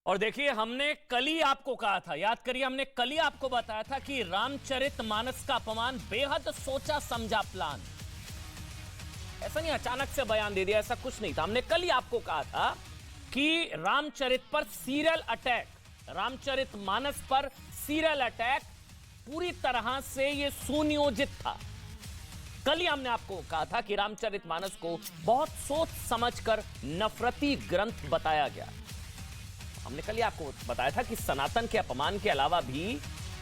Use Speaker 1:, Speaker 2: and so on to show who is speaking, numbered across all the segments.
Speaker 1: और देखिए, हमने कल ही आपको कहा था, याद करिए, हमने कल ही आपको बताया था कि रामचरितमानस का अपमान बेहद सोचा समझा प्लान। ऐसा नहीं अचानक से बयान दे दिया, ऐसा कुछ नहीं था। हमने कल ही आपको कहा था कि रामचरित पर सीरियल अटैक, रामचरितमानस पर सीरियल अटैक पूरी तरह से यह सुनियोजित था। कल ही हमने आपको कहा था कि रामचरितमानस को बहुत सोच समझकर नफरती ग्रंथ बताया गया। हमने कल ही आपको बताया था कि सनातन के अपमान के अलावा भी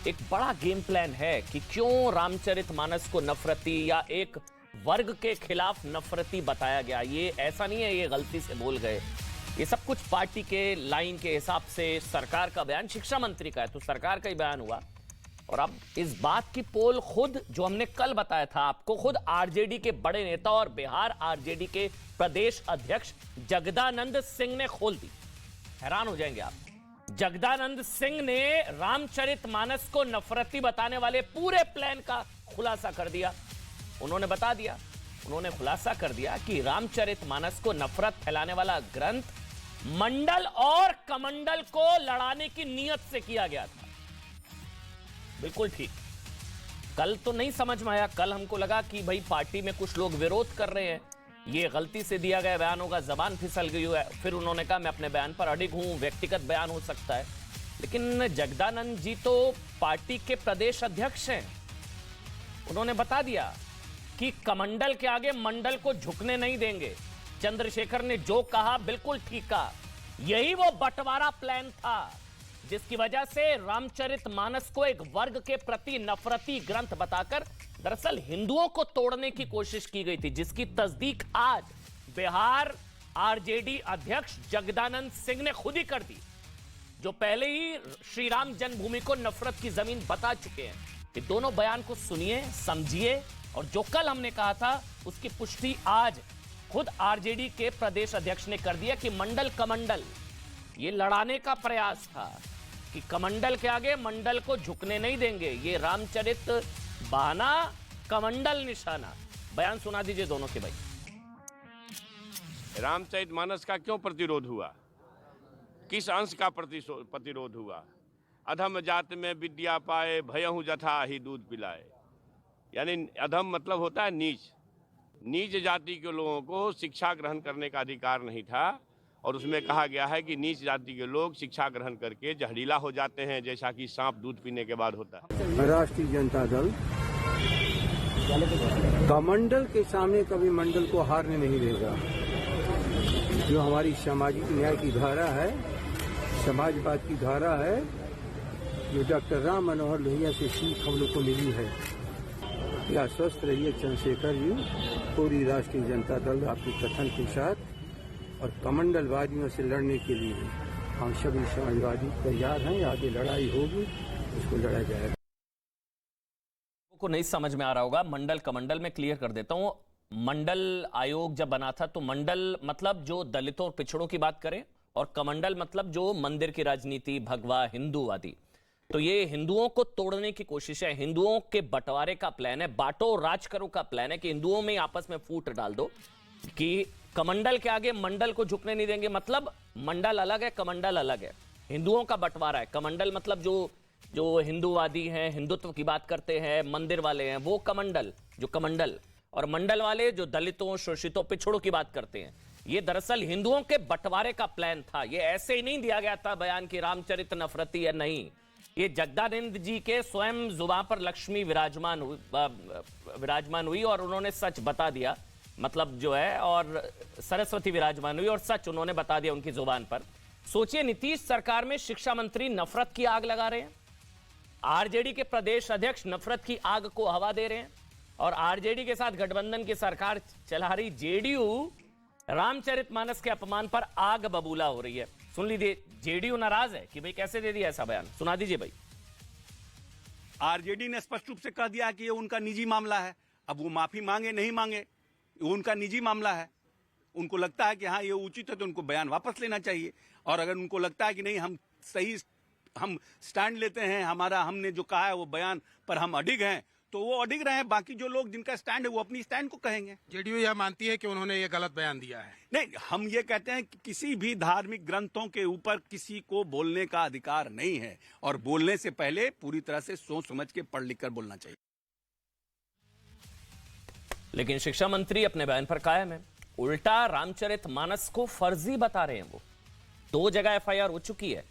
Speaker 1: एक बड़ा गेम प्लान है कि क्यों रामचरितमानस को नफरती या एक वर्ग के खिलाफ नफरती बताया गया। ये ऐसा नहीं है ये गलती से बोल गए, ये सब कुछ पार्टी के लाइन के हिसाब से सरकार का बयान, शिक्षा मंत्री का है तो सरकार का ही बयान हुआ। और अब इस बात की पोल खुद जो हमने कल बताया था आपको, खुद आरजेडी के बड़े नेता और बिहार आरजेडी के प्रदेश अध्यक्ष जगदानंद सिंह ने खोल दी। हैरान हो जाएंगे आप, जगदानंद सिंह ने रामचरितमानस को नफरती बताने वाले पूरे प्लान का खुलासा कर दिया। उन्होंने बता दिया, उन्होंने खुलासा कर दिया कि रामचरितमानस को नफरत फैलाने वाला ग्रंथ मंडल और कमंडल को लड़ाने की नीयत से किया गया था। बिल्कुल ठीक। कल तो नहीं समझ में आया, कल हमको लगा कि भाई पार्टी में कुछ लोग विरोध कर रहे हैं, ये गलती से दिया गया बयान होगा, जबान फिसल गई है। फिर उन्होंने कहा मैं अपने बयान पर अडिग हूं, व्यक्तिगत बयान हो सकता है। लेकिन जगदानंद जी तो पार्टी के प्रदेश अध्यक्ष हैं, उन्होंने बता दिया कि कमंडल के आगे मंडल को झुकने नहीं देंगे। चंद्रशेखर ने जो कहा बिल्कुल ठीक कहा, यही वो बंटवारा प्लान था जिसकी वजह से रामचरितमानस को एक वर्ग के प्रति नफरती ग्रंथ बताकर दरअसल हिंदुओं को तोड़ने की कोशिश की गई थी, जिसकी तस्दीक आज बिहार आरजेडी अध्यक्ष जगदानंद सिंह ने खुद ही कर दी, जो पहले ही श्री राम जन्मभूमि को नफरत की जमीन बता चुके हैं। ये दोनों बयान को सुनिए, समझिए, और जो कल हमने कहा था उसकी पुष्टि आज खुद आरजेडी के प्रदेश अध्यक्ष ने कर दिया कि मंडल कमंडल ये लड़ाने का प्रयास था कि कमंडल के आगे मंडल को झुकने नहीं देंगे, ये रामचरित बहाना, कमंडल निशाना। बयान सुना दीजिए दोनों के भाई।
Speaker 2: रामचरितमानस का क्यों प्रतिरोध हुआ, किस अंश का प्रतिरोध हुआ? अधम जात में विद्या पाए, भयहु जथा ही दूध पिलाए। यानी अधम मतलब होता है नीच। नीच जाति के लोगों को शिक्षा ग्रहण करने का अधिकार नहीं था, और उसमें कहा गया है कि नीच जाति के लोग शिक्षा ग्रहण करके जहरीला हो जाते हैं, जैसा कि सांप दूध पीने के बाद होता है।
Speaker 3: राष्ट्रीय जनता दल कमंडल के सामने कभी मंडल को हारने नहीं देगा। जो हमारी सामाजिक न्याय की धारा है, समाजवाद की धारा है, जो डॉक्टर राम मनोहर लोहिया से सीख हम लोग को मिली है, या स्वस्थ रहिए चंद्रशेखर जी। पूरी राष्ट्रीय जनता दल आपके कथन के साथ और कमंडलवादियों से लड़ने के लिए हम सभी समाजवादी तैयार हैं। आगे लड़ाई होगी, उसको लड़ा जाएगा।
Speaker 1: को नहीं समझ में आ रहा होगा, मंडल कमंडल में क्लियर कर देता हूं। मंडल आयोग जब बना था तो मंडल मतलब जो दलितों और पिछड़ों की बात करें, और कमंडल मतलब जो मंदिर की राजनीति, भगवा हिंदूवादी। तो ये हिंदुओं को तोड़ने की कोशिश है, हिंदुओं के बंटवारे का प्लान है, बांटो राज करो का प्लान है कि हिंदुओं में आपस में फूट डाल दो कि कमंडल के आगे मंडल को झुकने नहीं देंगे। मतलब मंडल अलग है, कमंडल अलग है, हिंदुओं का बंटवारा है। कमंडल मतलब जो हिंदूवादी हैं, हिंदुत्व की बात करते हैं, मंदिर वाले हैं, वो कमंडल, जो कमंडल, और मंडल वाले जो दलितों, शोषितों, पिछड़ों की बात करते हैं। ये दरअसल हिंदुओं के बंटवारे का प्लान था। ये ऐसे ही नहीं दिया गया था बयान की रामचरित नफरती है, नहीं। ये जगदानंद जी के स्वयं जुबान पर लक्ष्मी विराजमान हुई और उन्होंने सच बता दिया, मतलब जो है, और सरस्वती विराजमान हुई और सच उन्होंने बता दिया उनकी जुबान पर। सोचिए, नीतीश सरकार में शिक्षा मंत्री नफरत की आग लगा रहे हैं, आरजेडी के प्रदेश अध्यक्ष नफरत की आग को हवा दे रहे हैं, और आरजेडी के साथ गठबंधन की सरकार चला रही जेडीयू रामचरितमानस के अपमान पर आग बबूला हो रही है। सुन लीजिए, जेडीयू नाराज है कि भाई कैसे दे दिया ऐसा बयान, सुना दीजिए भाई।
Speaker 4: आरजेडी ने स्पष्ट रूप से कह दिया कि ये उनका निजी मामला है। अब वो माफी मांगे नहीं मांगे, वो उनका निजी मामला है। उनको लगता है कि हाँ ये उचित है तो उनको बयान वापस लेना चाहिए, और अगर उनको लगता है कि नहीं हम स्टैंड लेते हैं, हमने जो कहा है वो बयान पर हम अडिग हैं, तो वो अडिग रहे हैं, बाकी जो लोग जिनका स्टैंड है वो अपनी स्टैंड को कहेंगे।
Speaker 5: जेडीयू यह मानती है कि उन्होंने ये गलत बयान दिया है।
Speaker 4: नहीं, हम ये कहते हैं कि किसी भी धार्मिक ग्रंथों के ऊपर किसी को बोलने का अधिकार नहीं है, और बोलने से पहले पूरी तरह से सोच समझ के पढ़ लिख कर बोलना चाहिए।
Speaker 1: लेकिन शिक्षा मंत्री अपने बयान पर कायम है, उल्टा रामचरितमानस को फर्जी बता रहे हैं। वो 2 जगह एफआईआर हो चुकी है,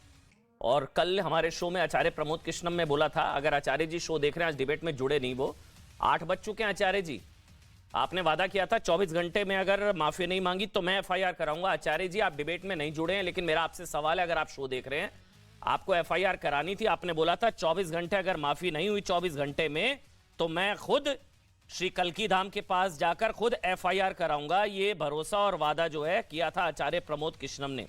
Speaker 1: और कल हमारे शो में आचार्य प्रमोद कृष्णम में बोला था, अगर आचार्य जी शो देख रहे हैं, आज डिबेट में जुड़े नहीं, वो 8 बज चुके हैं। आचार्य जी, आपने वादा किया था 24 घंटे में अगर माफी नहीं मांगी तो मैं एफआईआर कराऊंगा। आचार्य जी, आप डिबेट में नहीं जुड़े हैं, लेकिन मेरा आपसे सवाल है, अगर आप शो देख रहे हैं, आपको एफआईआर करानी थी, आपने बोला था 24 घंटे अगर माफी नहीं हुई 24 घंटे में तो मैं खुद श्री कल्की धाम के पास जाकर खुद एफआईआर कराऊंगा। ये भरोसा और वादा जो है किया था आचार्य प्रमोद कृष्णम ने।